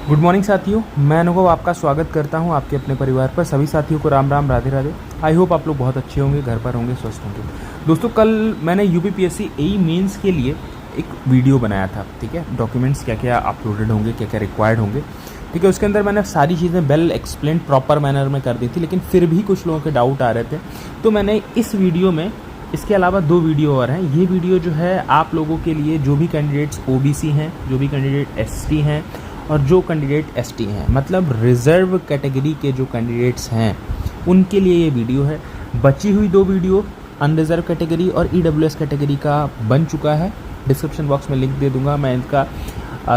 Good morning साथियों, मैं अनुभव आपका स्वागत करता हूं आपके अपने परिवार पर। सभी साथियों को राम राम, राधे राधे। आई होप आप लोग बहुत अच्छे होंगे, घर पर होंगे, स्वस्थ होंगे। दोस्तों, कल मैंने यूपीपीएससी एई मेंस के लिए एक वीडियो बनाया था। ठीक है, डॉक्यूमेंट्स क्या क्या अपलोडेड होंगे, क्या क्या रिक्वायर्ड होंगे। ठीक है, उसके अंदर मैंने सारी चीज़ें वेल एक्सप्लेन प्रॉपर मैनर में कर दी थी, लेकिन फिर भी कुछ लोगों के डाउट आ रहे थे। तो मैंने इस वीडियो में, इसके अलावा 2 वीडियो और हैं। ये वीडियो जो है आप लोगों के लिए, जो भी कैंडिडेट्स ओबीसी हैं, जो भी कैंडिडेट एसटी हैं और जो कैंडिडेट एसटी हैं, मतलब रिजर्व कैटेगरी के जो कैंडिडेट्स हैं, उनके लिए ये वीडियो है। बची हुई 2 वीडियो अनरिजर्व कैटेगरी और ईडब्ल्यूएस कैटेगरी का बन चुका है। डिस्क्रिप्शन बॉक्स में लिंक दे दूंगा मैं इनका।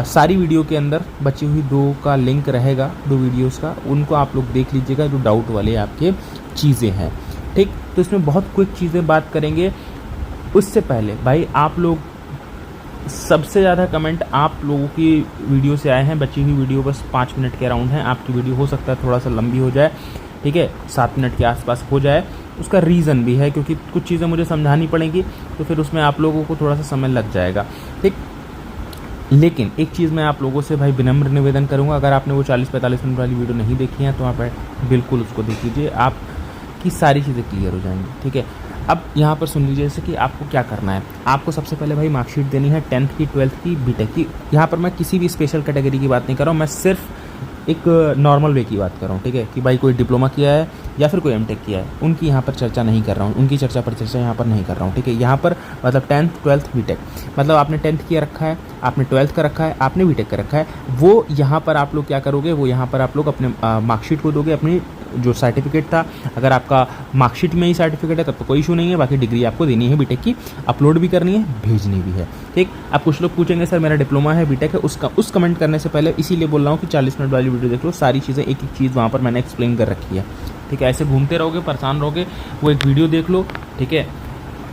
सारी वीडियो के अंदर बची हुई 2 का लिंक रहेगा, 2 वीडियोस का। उनको आप लोग देख लीजिएगा, जो डाउट वाले आपके चीज़ें हैं। ठीक, तो इसमें बहुत क्विक चीज़ें बात करेंगे। उससे पहले भाई, आप लोग सबसे ज़्यादा कमेंट आप लोगों की वीडियो से आए हैं। बची हुई वीडियो बस 5 मिनट के अराउंड है। आपकी वीडियो हो सकता है थोड़ा सा लंबी हो जाए, ठीक है, 7 मिनट के आसपास हो जाए। उसका रीज़न भी है, क्योंकि कुछ चीज़ें मुझे समझानी पड़ेंगी, तो फिर उसमें आप लोगों को थोड़ा सा समय लग जाएगा। ठीक, लेकिन एक चीज़ मैं आप लोगों से भाई विनम्र निवेदन करूंगा, अगर आपने वो 40-45 मिनट वाली वीडियो नहीं देखी है तो आप बिल्कुल उसको देख लीजिए, आपकी सारी चीज़ें क्लियर हो जाएंगी। ठीक है, अब यहाँ पर सुन लीजिए जैसे कि आपको क्या करना है। आपको सबसे पहले भाई मार्कशीट देनी है 10th की, 12th की, बीटेक की। यहाँ पर मैं किसी भी स्पेशल कैटेगरी की बात नहीं कर रहा हूँ, मैं सिर्फ एक नॉर्मल वे की बात कर रहा हूँ। ठीक है, कि भाई कोई डिप्लोमा किया है या फिर कोई एमटेक किया है, उनकी यहाँ पर चर्चा नहीं कर रहा हूँ, उनकी चर्चा पर चर्चा यहाँ पर नहीं कर रहा हूँ। ठीक है, यहाँ पर मतलब 10th, 12th, बीटेक, मतलब आपने 10th किया रखा है, आपने 12th का रखा है, आपने बीटेक का रखा है, वो यहाँ पर आप लोग क्या करोगे, वो यहाँ पर आप लोग अपने मार्कशीट को दोगे, अपनी जो सर्टिफिकेट था। अगर आपका मार्कशीट में ही सर्टिफिकेट है तब तो कोई इशू नहीं है, बाकी डिग्री आपको देनी है बीटेक की, अपलोड भी करनी है, भेजनी भी है। ठीक, अब कुछ लोग पूछेंगे सर मेरा डिप्लोमा है, बीटेक है, उस कमेंट करने से पहले इसीलिए बोल रहा हूँ कि 40 मिनट वाली वीडियो देख लो, सारी चीज़ें एक एक चीज़ वहाँ पर मैंने एक्सप्लेन कर रखी है। ठीक है, ऐसे घूमते रहोगे, परेशान रहोगे, वो एक वीडियो देख लो। ठीक है,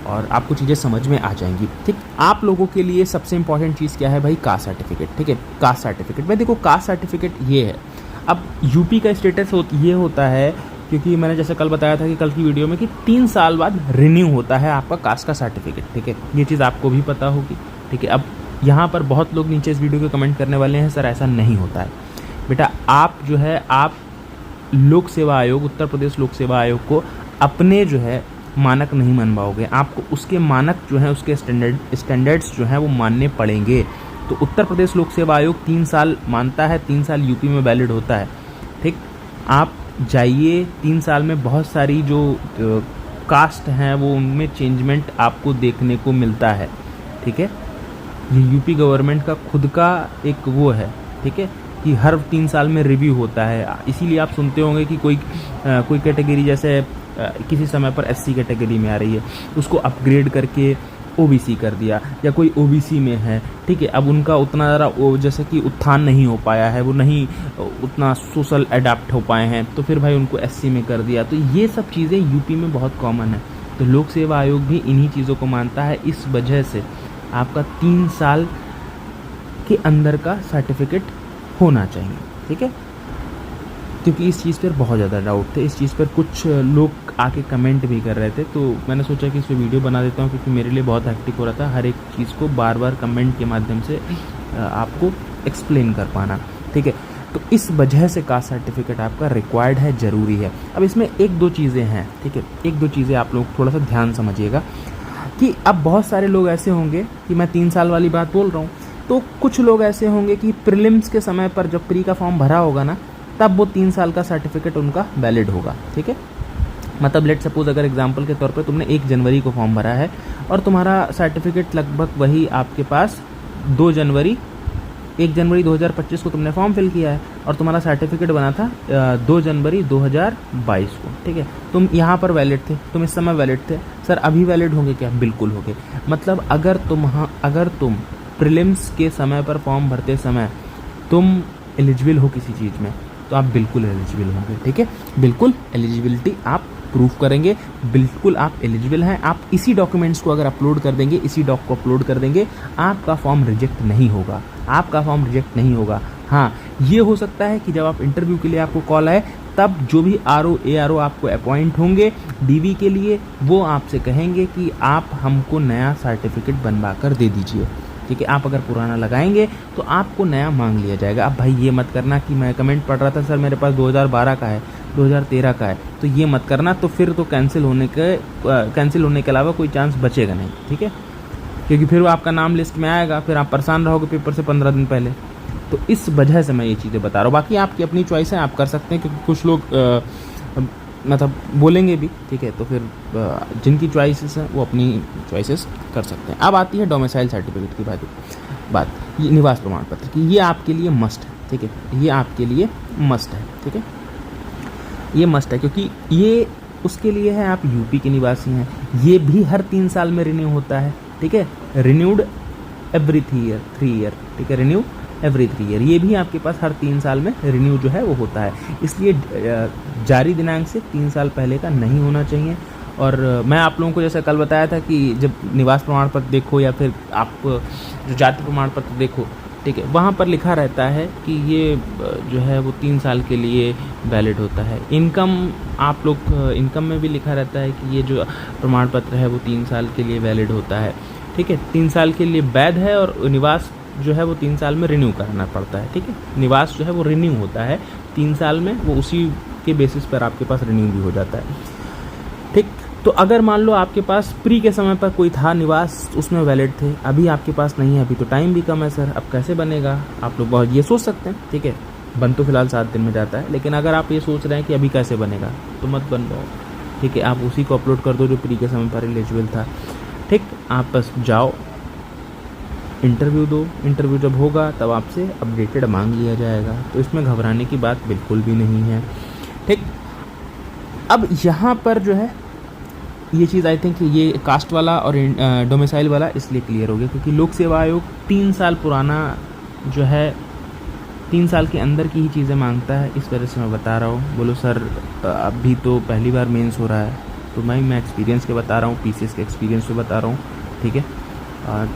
और आपको चीज़ें समझ में आ जाएंगी। ठीक, आप लोगों के लिए सबसे इंपॉर्टेंट चीज़ क्या है भाई? Caste certificate. ठीक है, कास्ट सर्टिफिकेट भाई देखो, कास्ट सर्टिफिकेट ये है। अब यूपी का स्टेटस ये होता है, क्योंकि मैंने जैसे कल बताया था कि कल की वीडियो में, कि 3 साल बाद रिन्यू होता है आपका कास्ट का सर्टिफिकेट। ठीक है, ये चीज़ आपको भी पता होगी। ठीक है, अब यहाँ पर बहुत लोग नीचे इस वीडियो के कमेंट करने वाले हैं, सर ऐसा नहीं होता है। बेटा, आप जो है, आप लोक सेवा आयोग, उत्तर प्रदेश लोक सेवा आयोग को अपने जो है मानक नहीं मान पाओगे। आपको उसके मानक जो है, उसके स्टैंडर्ड्स जो हैं वो मानने पड़ेंगे। तो उत्तर प्रदेश लोक सेवा आयोग 3 साल मानता है, 3 साल यूपी में वैलिड होता है। ठीक, आप जाइए, 3 साल में बहुत सारी जो कास्ट हैं वो उनमें चेंजमेंट आपको देखने को मिलता है। ठीक है, ये यूपी गवर्नमेंट का खुद का एक वो है। ठीक है, कि हर 3 साल में रिव्यू होता है। इसीलिए आप सुनते होंगे कि कोई कैटेगरी जैसे किसी समय पर एससी कैटेगरी में आ रही है, उसको अपग्रेड करके ओबीसी कर दिया, या कोई ओबीसी में है। ठीक है, अब उनका उतना ज़रा जैसे कि उत्थान नहीं हो पाया है, वो नहीं उतना सोशल अडाप्ट हो पाए हैं, तो फिर भाई उनको एससी में कर दिया। तो ये सब चीज़ें यूपी में बहुत कॉमन है। तो लोक सेवा आयोग भी इन्हीं चीज़ों को मानता है। इस वजह से आपका 3 साल के अंदर का सर्टिफिकेट होना चाहिए। ठीक है, क्योंकि इस चीज़ पर बहुत ज़्यादा डाउट थे, इस चीज़ पर कुछ लोग आके कमेंट भी कर रहे थे, तो मैंने सोचा कि इस पर वीडियो बना देता हूँ, क्योंकि मेरे लिए बहुत हेक्टिक हो रहा था हर एक चीज़ को बार बार कमेंट के माध्यम से आपको एक्सप्लेन कर पाना। ठीक है, तो इस वजह से कास्ट सर्टिफिकेट आपका रिक्वायर्ड है, ज़रूरी है। अब इसमें 1-2 चीज़ें हैं। ठीक है, 1-2 चीज़ें आप लोग थोड़ा सा ध्यान समझिएगा, कि अब बहुत सारे लोग ऐसे होंगे कि मैं 3 साल वाली बात बोल रहा हूँ, तो कुछ लोग ऐसे होंगे कि प्रीलिम्स के समय पर जब प्री का फॉर्म भरा होगा ना, तब वो 3 साल का सर्टिफिकेट उनका वैलिड होगा। ठीक है, मतलब लेट सपोज, अगर एग्जांपल के तौर पे तुमने 1 जनवरी को फॉर्म भरा है और तुम्हारा सर्टिफिकेट लगभग वही आपके पास 1 जनवरी 2025 को तुमने फॉर्म फिल किया है, और तुम्हारा सर्टिफिकेट बना था 2 जनवरी 2022 को। ठीक है, तुम यहाँ पर वैलिड थे, तुम इस समय वैलिड थे। सर अभी वैलिड होंगे क्या? बिल्कुल होंगे। मतलब अगर तुम प्रीलिम्स के समय पर फॉर्म भरते समय तुम एलिजिबल हो किसी चीज़ में, तो आप बिल्कुल एलिजिबल होंगे। ठीक है, बिल्कुल एलिजिबिलिटी आप प्रूफ करेंगे, बिल्कुल आप एलिजिबल हैं। आप इसी डॉक्यूमेंट्स को अगर अपलोड कर देंगे, इसी डॉक को अपलोड कर देंगे, आपका फॉर्म रिजेक्ट नहीं होगा, आपका फॉर्म रिजेक्ट नहीं होगा। हाँ, ये हो सकता है कि जब आप इंटरव्यू के लिए आपको कॉल आए, तब जो भी आरओ एआरओ आपको अपॉइंट होंगे डीवी के लिए, वो आपसे कहेंगे कि आप हमको नया सर्टिफिकेट बनवा कर दे दीजिए। ठीक है। आप अगर पुराना लगाएंगे तो आपको नया मांग लिया जाएगा। अब भाई ये मत करना कि मैं कमेंट पढ़ रहा था सर मेरे पास 2012 का है, 2013 का है, तो ये मत करना, तो फिर तो कैंसिल होने के अलावा कोई चांस बचेगा नहीं, ठीक है। क्योंकि फिर वो आपका नाम लिस्ट में आएगा, फिर आप परेशान रहोगे पेपर से 15 दिन पहले। तो इस वजह से मैं ये चीज़ें बता रहा हूँ। बाकी आपकी अपनी चॉइस है, आप कर सकते हैं, क्योंकि कुछ लोग मतलब बोलेंगे भी, ठीक है। तो फिर जिनकी चॉइसेस हैं वो अपनी चॉइसेस कर सकते हैं। अब आती है डोमिसाइल सर्टिफिकेट की बात, ये निवास प्रमाण पत्र की, ये आपके लिए मस्ट है, ठीक है। ये आपके लिए मस्ट है, ठीक है। ये मस्ट है क्योंकि ये उसके लिए है, आप यूपी के निवासी हैं। ये भी हर 3 साल में रिन्यू होता है, ठीक है। रिन्यूड एवरी 3 ईयर, ठीक है। रिन्यू एवरी 3 ईयर, ये भी आपके पास हर 3 साल में रिन्यू जो है वो होता है। इसलिए जारी दिनांक से 3 साल पहले का नहीं होना चाहिए। और मैं आप लोगों को जैसे कल बताया था कि जब निवास प्रमाण पत्र देखो या फिर आप जो जाति प्रमाण पत्र देखो, ठीक है, वहाँ पर लिखा रहता है कि ये जो है वो 3 साल के लिए वैलिड होता है। इनकम आप लोग इनकम में भी लिखा रहता है कि ये जो प्रमाण पत्र है वो 3 साल के लिए वैलिड होता है, ठीक है। 3 साल के लिए वैध है और निवास जो है वो 3 साल में रिन्यू करना पड़ता है, ठीक है। निवास जो है वो रिन्यू होता है 3 साल में, वो उसी के बेसिस पर आपके पास रिन्यू भी हो जाता है, ठीक। तो अगर मान लो आपके पास प्री के समय पर कोई था निवास, उसमें वैलिड थे, अभी आपके पास नहीं है, अभी तो टाइम भी कम है सर, अब कैसे बनेगा, आप लोग बहुत ये सोच सकते हैं, ठीक है। बन तो फिलहाल 7 दिन में जाता है, लेकिन अगर आप ये सोच रहे हैं कि अभी कैसे बनेगा तो मत बनवाओ, ठीक है। आप उसी को अपलोड कर दो जो प्री के समय पर एलिजिबल था, ठीक। आप बस जाओ, इंटरव्यू दो, इंटरव्यू जब होगा तब आपसे अपडेटेड मांग लिया जाएगा। तो इसमें घबराने की बात बिल्कुल भी नहीं है, ठीक। अब यहाँ पर जो है ये चीज़ आई थिंक ये कास्ट वाला और डोमिसाइल वाला इसलिए क्लियर हो गया क्योंकि लोक सेवा आयोग 3 साल पुराना जो है 3 साल के अंदर की ही चीज़ें मांगता है। इस वजह से मैं बता रहा हूँ। बोलो सर अभी तो पहली बार मेंस हो रहा है, तो मैं एक्सपीरियंस के बता रहा हूँ, पीसीएस के एक्सपीरियंस पे बता रहा हूँ, ठीक है।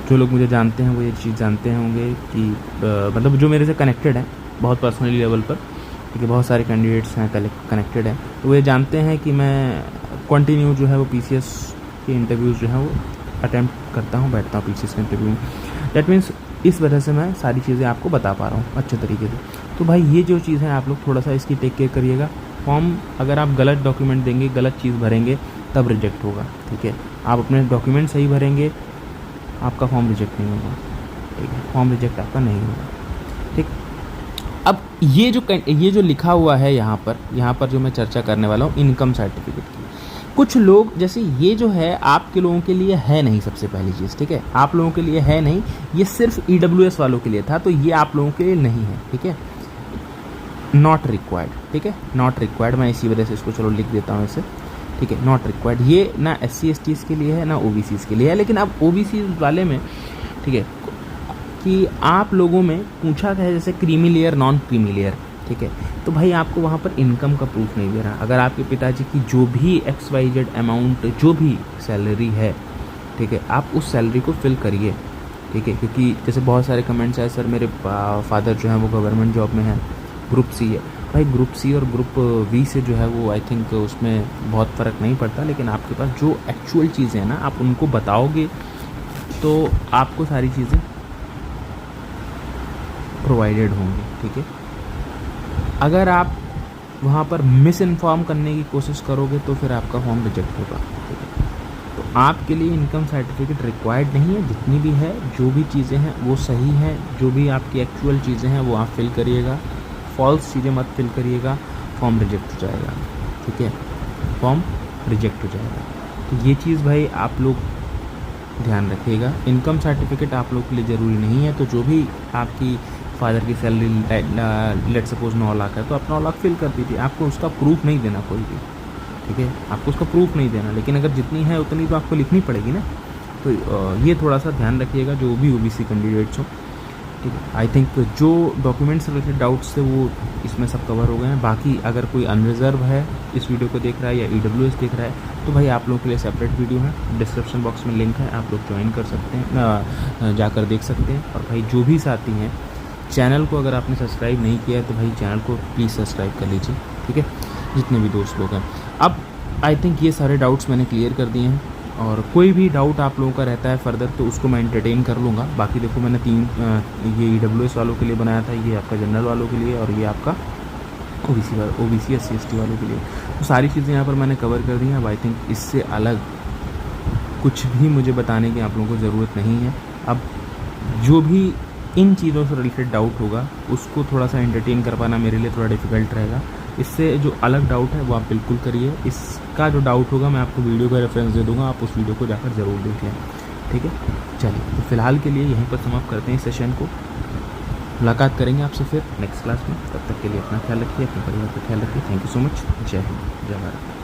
जो लोग मुझे जानते हैं वो ये चीज़ जानते होंगे कि मतलब जो मेरे से कनेक्टेड हैं बहुत पर्सनली लेवल पर, ठीक है, बहुत सारे कैंडिडेट्स हैं कनेक्टेड हैं, तो वो ये जानते हैं कि मैं कंटिन्यू जो है वो पीसीएस के इंटरव्यूज़ जो हैं वो अटैम्प्ट करता हूँ, बैठता हूँ पीसीएस के इंटरव्यू में। दैट मीन्स इस वजह से मैं सारी चीज़ें आपको बता पा रहा हूँ अच्छे तरीके से। तो भाई ये जो चीज़ है आप लोग थोड़ा सा इसकी टेक केयर करिएगा। फॉर्म अगर आप गलत डॉक्यूमेंट देंगे, गलत चीज़ भरेंगे तब रिजेक्ट होगा, ठीक है। आप अपने डॉक्यूमेंट सही भरेंगे, आपका फॉर्म रिजेक्ट नहीं होगा, ठीक है। फॉर्म रिजेक्ट आपका नहीं होगा, ठीक। अब ये जो लिखा हुआ है यहाँ पर जो मैं चर्चा करने वाला हूँ इनकम सर्टिफिकेट की, कुछ लोग जैसे ये जो है आपके लोगों के लिए है नहीं, सबसे पहली चीज़, ठीक है, आप लोगों के लिए है नहीं, ये सिर्फ ईडब्ल्यूएस वालों के लिए था, तो ये आप लोगों के लिए नहीं है, ठीक है। नॉट रिक्वायर्ड, ठीक है, नॉट रिक्वायर्ड, मैं इसी वजह से इसको चलो लिख देता हूँ इसे, ठीक है। नॉट रिक्वायर्ड ये ना SC/STs के लिए है ना OBCs के लिए है। लेकिन अब OBCs वाले में, ठीक है, कि आप लोगों में पूछा गया है जैसे creamy layer, non creamy layer, ठीक है, तो भाई आपको वहाँ पर इनकम का प्रूफ नहीं दे रहा। अगर आपके पिताजी की जो भी XYZ अमाउंट, जो भी सैलरी है, ठीक है, आप उस सैलरी को फिल करिए, ठीक है। क्योंकि जैसे बहुत सारे कमेंट्स आए सर मेरे फादर जो है वो गवर्नमेंट जॉब में है, ग्रुप C है। भाई ग्रुप C और ग्रुप V से जो है वो आई थिंक उसमें बहुत फ़र्क नहीं पड़ता, लेकिन आपके पास जो एक्चुअल चीज़ें हैं ना आप उनको बताओगे तो आपको सारी चीज़ें प्रोवाइडेड होंगी, ठीक है। अगर आप वहाँ पर मिस इन्फॉर्म करने की कोशिश करोगे तो फिर आपका फॉर्म रिजेक्ट होगा, ठीक है। तो आपके लिए इनकम सर्टिफिकेट रिक्वायर्ड नहीं है, जितनी भी है जो भी चीज़ें हैं वो सही हैं, जो भी आपकी एक्चुअल चीज़ें हैं वो आप फिल करिएगा, फॉल्स चीज़ें मत फिल करिएगा, फॉर्म रिजेक्ट हो जाएगा, ठीक है, फॉर्म रिजेक्ट हो जाएगा। तो ये चीज़ भाई आप लोग ध्यान रखिएगा। इनकम सर्टिफिकेट आप लोग के लिए ज़रूरी नहीं है, तो जो भी आपकी फादर की सैलरी लेट सपोज 9 लाख है तो आप 9 लाख फिल कर दीजिए, आपको उसका प्रूफ नहीं देना कोई भी, ठीक है, आपको उसका प्रूफ नहीं देना। लेकिन अगर जितनी है उतनी तो आपको लिखनी पड़ेगी ना, तो ये थोड़ा सा ध्यान रखिएगा जो भी OBC कैंडिडेट्स हो, ठीक है। आई थिंक जो डॉक्यूमेंट्स रिलेटेड डाउट्स थे वो इसमें सब कवर हो गए हैं। बाकी अगर कोई अनरिजर्व है इस वीडियो को देख रहा है या EWS देख रहा है तो भाई आप लोगों के लिए सेपरेट वीडियो है, डिस्क्रिप्शन बॉक्स में लिंक है, आप लोग ज्वाइन कर सकते हैं, जाकर देख सकते हैं। और भाई जो भी साथी हैं चैनल को अगर आपने सब्सक्राइब नहीं किया है तो भाई चैनल को प्लीज़ सब्सक्राइब कर लीजिए, ठीक है, जितने भी दोस्त लोग हैं। अब आई थिंक ये सारे डाउट्स मैंने क्लियर कर दिए हैं, और कोई भी डाउट आप लोगों का रहता है फर्दर तो उसको मैं एंटरटेन कर लूँगा। बाकी देखो मैंने ये EWS वालों के लिए बनाया था, ये आपका जनरल वालों के लिए, और ये आपका OBC SC ST वालों के लिए। तो सारी चीज़ें यहाँ पर मैंने कवर कर दी हैं। अब आई थिंक इससे अलग कुछ भी मुझे बताने की आप लोगों को ज़रूरत नहीं है। अब जो भी इन चीज़ों से रिलेटेड डाउट होगा उसको थोड़ा सा एंटरटेन कर पाना मेरे लिए थोड़ा डिफ़िकल्ट रहेगा। इससे जो अलग डाउट है वो आप बिल्कुल करिए। इसका जो डाउट होगा मैं आपको वीडियो का रेफरेंस दे दूँगा, आप उस वीडियो को जाकर ज़रूर देख लें, ठीक है। चलिए, तो फ़िलहाल के लिए यहीं पर समाप्त करते हैं इस सेशन को। मुलाकात करेंगे आपसे फिर नेक्स्ट क्लास में। तब तक के लिए अपना ख्याल रखिए, अपने परिवार का ख्याल रखिए। Thank you so much. जय हिंद, जय भारत।